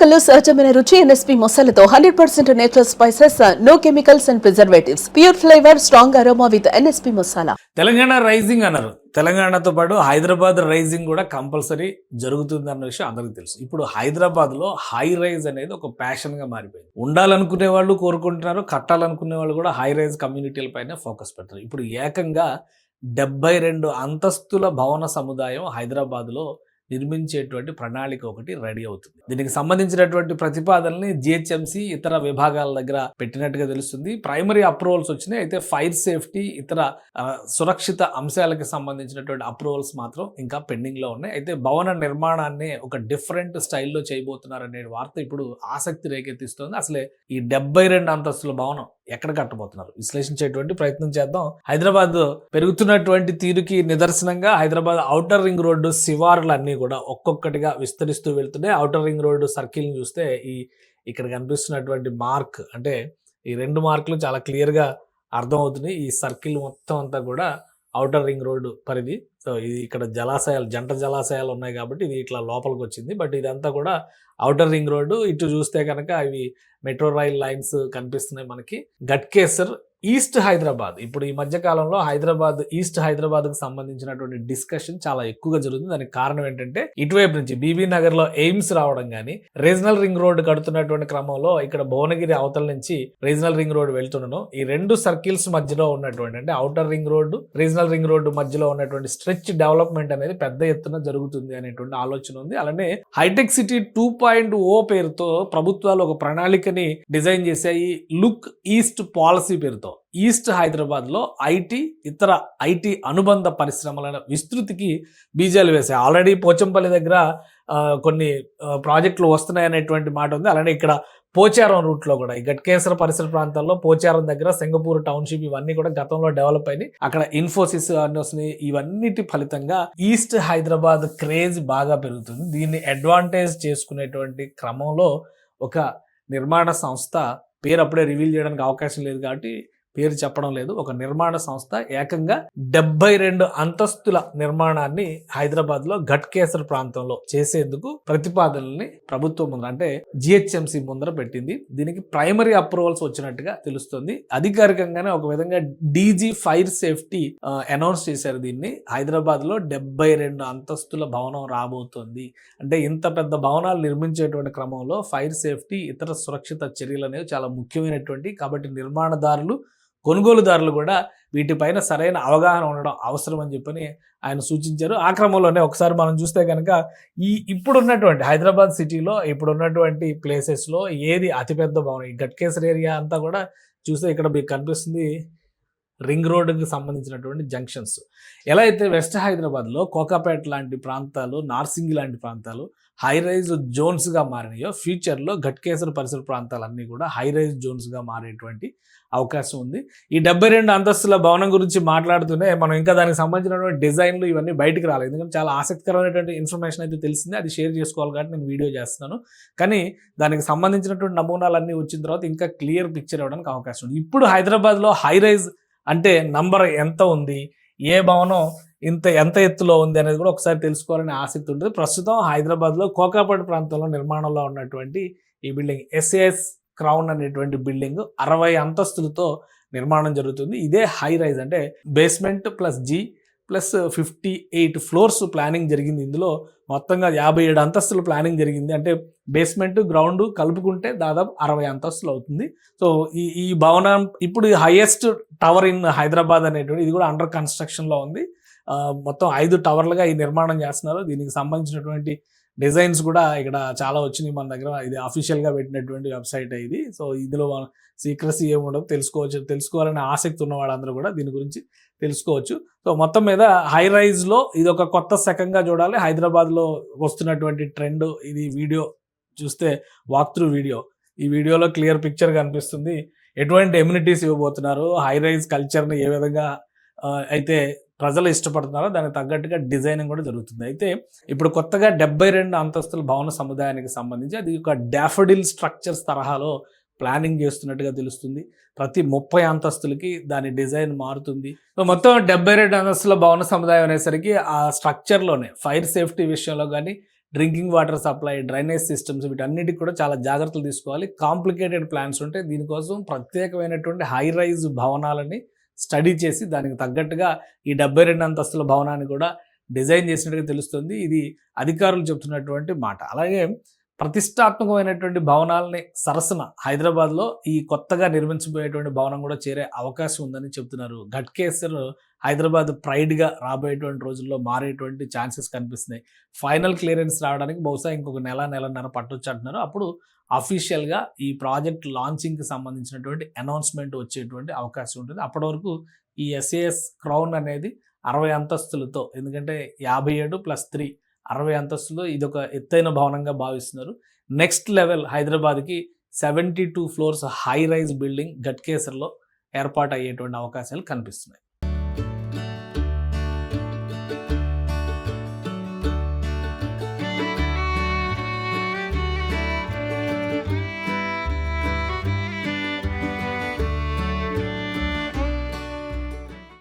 మసాలాలో సహజమైన రుచి ఎన్ఎస్పి మసాలాతో 100% natural spices, no chemicals and preservatives, pure flavour, strong aroma with NSP masala. Telangana rising అన్నారు. తెలంగాణతో పాటు హైదరాబాద్ రైజింగ్ కూడా కంపల్సరీ జరుగుతుంది అన్న విషయం అందరికీ తెలుసు. ఇప్పుడు హైదరాబాద్లో హై రైజ్ అనేది ఒక ప్యాషన్గా మారిపోయింది. ఉండాలనుకునే వాళ్ళు కోరుకుంటున్నారు, కట్టాలనుకునే వాళ్ళు కూడా హై రైజ్ కమ్యూనిటీల పైన ఫోకస్ పెడతారు. ఇప్పుడు ఏకంగా 72 అంతస్తుల భవన సముదాయం హైదరాబాద్లో నిర్మించేటువంటి ప్రణాళిక ఒకటి రెడీ అవుతుంది. దీనికి సంబంధించినటువంటి ప్రతిపాదనని జిహెచ్ఎంసి ఇతర విభాగాల దగ్గర పెట్టినట్టుగా తెలుస్తుంది. ప్రైమరీ అప్రూవల్స్ వచ్చినాయి. అయితే ఫైర్ సేఫ్టీ ఇతర సురక్షిత అంశాలకు సంబంధించినటువంటి అప్రూవల్స్ మాత్రం ఇంకా పెండింగ్ లో ఉన్నాయి. అయితే భవన నిర్మాణాన్ని ఒక డిఫరెంట్ స్టైల్లో చేయబోతున్నారనే వార్త ఇప్పుడు ఆసక్తి రేకెత్తిస్తోంది. అసలే ఈ 72 అంతస్తుల భవనం ఎక్కడ కట్టబోతున్నారు విశ్లేషించేటువంటి ప్రయత్నం చేద్దాం. హైదరాబాద్ పెరుగుతున్నటువంటి తీరుకి నిదర్శనంగా హైదరాబాద్ ఔటర్ రింగ్ రోడ్డు శివారులన్నీ కూడా ఒక్కొక్కటిగా విస్తరిస్తూ వెళ్తున్నాయి. ఔటర్ రింగ్ రోడ్డు సర్కిల్ని చూస్తే ఇక్కడ కనిపిస్తున్నటువంటి మార్క్, అంటే ఈ 2 మార్కులు చాలా క్లియర్గా అర్థమవుతున్నాయి. ఈ సర్కిల్ మొత్తం అంతా కూడా ఔటర్ రింగ్ రోడ్డు పరిధి. సో ఇది ఇక్కడ జలాశయాలు, జంట జలాశయాలు ఉన్నాయి కాబట్టి ఇది ఇట్లా లోపలికి వచ్చింది. బట్ ఇదంతా కూడా ఔటర్ రింగ్ రోడ్డు. ఇటు చూస్తే కనుక ఇవి మెట్రో రైల్ లైన్స్ కనిపిస్తున్నాయి మనకి. గట్కేసర్ ఈస్ట్ హైదరాబాద్, ఇప్పుడు ఈ మధ్య కాలంలో హైదరాబాద్ ఈస్ట్ హైదరాబాద్కు సంబంధించినటువంటి డిస్కషన్ చాలా ఎక్కువగా జరుగుతుంది. దానికి కారణం ఏంటంటే ఇటువైపు నుంచి బీబీ నగర్ లో ఎయిమ్స్ రావడం కానీ, రీజనల్ రింగ్ రోడ్ కడుతున్నటువంటి క్రమంలో ఇక్కడ భువనగిరి అవతల నుంచి రీజనల్ రింగ్ రోడ్ వెళ్తుండడం, ఈ 2 సర్కిల్స్ మధ్యలో ఉన్నటువంటి, అంటే outer ring road regional ring road మధ్యలో ఉన్నటువంటి స్ట్రెచ్ డెవలప్మెంట్ అనేది పెద్ద ఎత్తున జరుగుతుంది అనేటువంటి ఆలోచన ఉంది. అలానే హైటెక్ సిటీ 2.0 పేరుతో ప్రభుత్వాలు ఒక ప్రణాళికని డిజైన్ చేశాయి. లుక్ ఈస్ట్ పాలసీ పేరుతో ఈస్ట్ హైదరాబాద్ లో ఇతర ఐటీ అనుబంధ పరిశ్రమల విస్తృతికి బీజాలు వేశాయి. ఆల్రెడీ పోచంపల్లి దగ్గర కొన్ని ప్రాజెక్టులు వస్తున్నాయి అనేటువంటి మాట ఉంది. అలానే ఇక్కడ పోచారం రూట్ లో కూడా ఈ గట్కేసర పరిసర ప్రాంతాల్లో పోచారం దగ్గర సింగపూర్ టౌన్షిప్ ఇవన్నీ కూడా గతంలో డెవలప్ అయినాయి. అక్కడ ఇన్ఫోసిస్ అన్ని వస్తున్నాయి. ఇవన్నిటి ఫలితంగా ఈస్ట్ హైదరాబాద్ క్రేజ్ బాగా పెరుగుతుంది. దీన్ని అడ్వాంటేజ్ చేసుకునేటువంటి క్రమంలో ఒక నిర్మాణ సంస్థ, పేరు అప్పుడే రివీల్ చేయడానికి అవకాశం లేదు కాబట్టి పేరు చెప్పడం లేదు, ఒక నిర్మాణ సంస్థ ఏకంగా 72 అంతస్తుల నిర్మాణాన్ని హైదరాబాద్ లో ఘట్కేసర్ ప్రాంతంలో చేసేందుకు ప్రతిపాదనల్ని ప్రభుత్వం ముందర, అంటే జిహెచ్ఎంసి ముందర పెట్టింది. దీనికి ప్రైమరీ అప్రూవల్స్ వచ్చినట్టుగా తెలుస్తుంది. అధికారికంగానే ఒక విధంగా డీజీ ఫైర్ సేఫ్టీ అనౌన్స్ చేశారు. దీన్ని హైదరాబాద్ లో 72 అంతస్తుల భవనం రాబోతోంది. అంటే ఇంత పెద్ద భవనాలు నిర్మించేటువంటి క్రమంలో ఫైర్ సేఫ్టీ ఇతర సురక్షిత చర్యలు అనేవి చాలా ముఖ్యమైనటువంటి, కాబట్టి నిర్మాణదారులు, కొనుగోలుదారులు కూడా వీటిపైన సరైన అవగాహన ఉండడం అవసరం అని చెప్పని ఆయన సూచించారు. ఆ క్రమంలోనే ఒకసారి మనం చూస్తే కనుక ఇప్పుడున్నటువంటి హైదరాబాద్ సిటీలో ఇప్పుడున్నటువంటి ప్లేసెస్లో ఏది అతిపెద్ద భవనం, ఈ గట్కేసర్ ఏరియా అంతా కూడా చూస్తే ఇక్కడ మీకు కనిపిస్తుంది రింగ్ రోడ్డుకి సంబంధించినటువంటి జంక్షన్స్. ఎలా అయితే వెస్ట్ హైదరాబాద్లో కోకాపేట లాంటి ప్రాంతాలు, నార్సింగి లాంటి ప్రాంతాలు హై రైజ్ జోన్స్గా మారినాయో, ఫ్యూచర్లో ఘట్కేసర్ పరిసర ప్రాంతాలన్నీ కూడా హై రైజ్ జోన్స్గా మారేటువంటి అవకాశం ఉంది. ఈ 72 అంతస్తుల భవనం గురించి మాట్లాడుతూనే మనం ఇంకా దానికి సంబంధించినటువంటి డిజైన్లు ఇవన్నీ బయటికి రాలేదు. ఎందుకంటే చాలా ఆసక్తికరమైనటువంటి ఇన్ఫర్మేషన్ అయితే తెలిసింది, అది షేర్ చేసుకోవాలి కాబట్టి నేను వీడియో చేస్తున్నాను. కానీ దానికి సంబంధించినటువంటి నమూనాలన్నీ వచ్చిన తర్వాత ఇంకా క్లియర్ పిక్చర్ ఇవ్వడానికి అవకాశం ఉంది. ఇప్పుడు హైదరాబాద్లో హై రైజ్ అంటే నంబర్ ఎంత ఉంది, ఏ భవనం ఎంత ఎత్తులో ఉంది అనేది కూడా ఒకసారి తెలుసుకోవాలని ఆసక్తి ఉంటుంది. ప్రస్తుతం హైదరాబాద్లో కోకాపేట ప్రాంతంలో నిర్మాణంలో ఉన్నటువంటి ఈ బిల్డింగ్ ఎస్ఏఎస్ క్రౌన్ అనేటువంటి బిల్డింగ్ 60 అంతస్తులతో నిర్మాణం జరుగుతుంది. ఇదే హై రైజ్, అంటే basement plus G plus 58 floors planning జరిగింది. ఇందులో మొత్తంగా 57 అంతస్తుల ప్లానింగ్ జరిగింది. అంటే బేస్మెంట్ గ్రౌండ్ కలుపుకుంటే దాదాపు 60 అంతస్తులు అవుతుంది. సో ఈ భవనం ఇప్పుడు హైయెస్ట్ టవర్ ఇన్ హైదరాబాద్ అనేటువంటి ఇది కూడా అండర్ కన్స్ట్రక్షన్లో ఉంది. మొత్తం 5 టవర్లుగా ఈ నిర్మాణం చేస్తున్నారు. దీనికి సంబంధించినటువంటి డిజైన్స్ కూడా ఇక్కడ చాలా వచ్చినాయి మన దగ్గర. ఇది అఫీషియల్గా పెట్టినటువంటి వెబ్సైట్ ఇది. సో ఇందులో సీక్రసీ ఏముండదు, తెలుసుకోవాలనే ఆసక్తి ఉన్న వాళ్ళందరూ కూడా దీని గురించి తెలుసుకోవచ్చు. సో మొత్తం మీద హై రైజ్లో ఇది ఒక కొత్త శకంగా చూడాలి. హైదరాబాద్లో వస్తున్నటువంటి ట్రెండ్ ఇది. వీడియో చూస్తే వాక్ త్రూ వీడియో, ఈ వీడియోలో క్లియర్ పిక్చర్ కనిపిస్తుంది. ఎటువంటి ఎమ్యూనిటీస్ ఇవ్వబోతున్నారు, హై రైజ్ కల్చర్ని ఏ విధంగా అయితే ప్రజలు ఇష్టపడుతున్నారో దానికి తగ్గట్టుగా డిజైనింగ్ కూడా జరుగుతుంది. అయితే ఇప్పుడు కొత్తగా 72 అంతస్తుల భవన సముదాయానికి సంబంధించి అది ఒక డాఫోడిల్ స్ట్రక్చర్స్ తరహాలో ప్లానింగ్ చేస్తున్నట్టుగా తెలుస్తుంది. ప్రతి 30 అంతస్తులకి దాని డిజైన్ మారుతుంది. మొత్తం 72 అంతస్తుల భవన సముదాయం అనేసరికి ఆ స్ట్రక్చర్లోనే ఫైర్ సేఫ్టీ విషయంలో కానీ, drinking water supply, drainage systems వీటన్నిటికి కూడా చాలా జాగ్రత్తలు తీసుకోవాలి. కాంప్లికేటెడ్ ప్లాన్స్ ఉంటే దీనికోసం ప్రత్యేకమైనటువంటి హై రైజ్ భవనాలని స్టడీ చేసి దానికి తగ్గట్టుగా ఈ 72 అంతస్తుల భవనాన్ని కూడా డిజైన్ చేసినట్టుగా తెలుస్తుంది. ఇది అధికారులు చెప్తున్నటువంటి మాట. అలాగే ప్రతిష్టాత్మకమైనటువంటి భవనాలని సరసన హైదరాబాద్లో ఈ కొత్తగా నిర్మించబోయేటువంటి భవనం కూడా చేరే అవకాశం ఉందని చెప్తున్నారు. ఘట్కేసర్ హైదరాబాద్ ప్రైడ్గా రాబోయేటువంటి రోజుల్లో మారేటువంటి ఛాన్సెస్ కనిపిస్తున్నాయి. ఫైనల్ క్లియరెన్స్ రావడానికి బహుశా ఇంకొక నెలన్నర పట్టొచ్చు అంటున్నారు. అప్పుడు అఫీషియల్గా ఈ ప్రాజెక్ట్ లాంచింగ్కి సంబంధించినటువంటి అనౌన్స్మెంట్ వచ్చేటువంటి అవకాశం ఉంటుంది. అప్పటి వరకు ఈ SAS క్రౌన్ అనేది 60 అంతస్తులతో, ఎందుకంటే 57 + 3 60 అంతస్తులు ఇదొక ఎత్తైన భవనంగా భావిస్తున్నారు. నెక్స్ట్ లెవెల్ హైదరాబాద్కి 72 ఫ్లోర్స్ హై రైజ్ బిల్డింగ్ ఘట్కేసర్లో ఏర్పాటు అయ్యేటువంటి అవకాశాలు కనిపిస్తున్నాయి.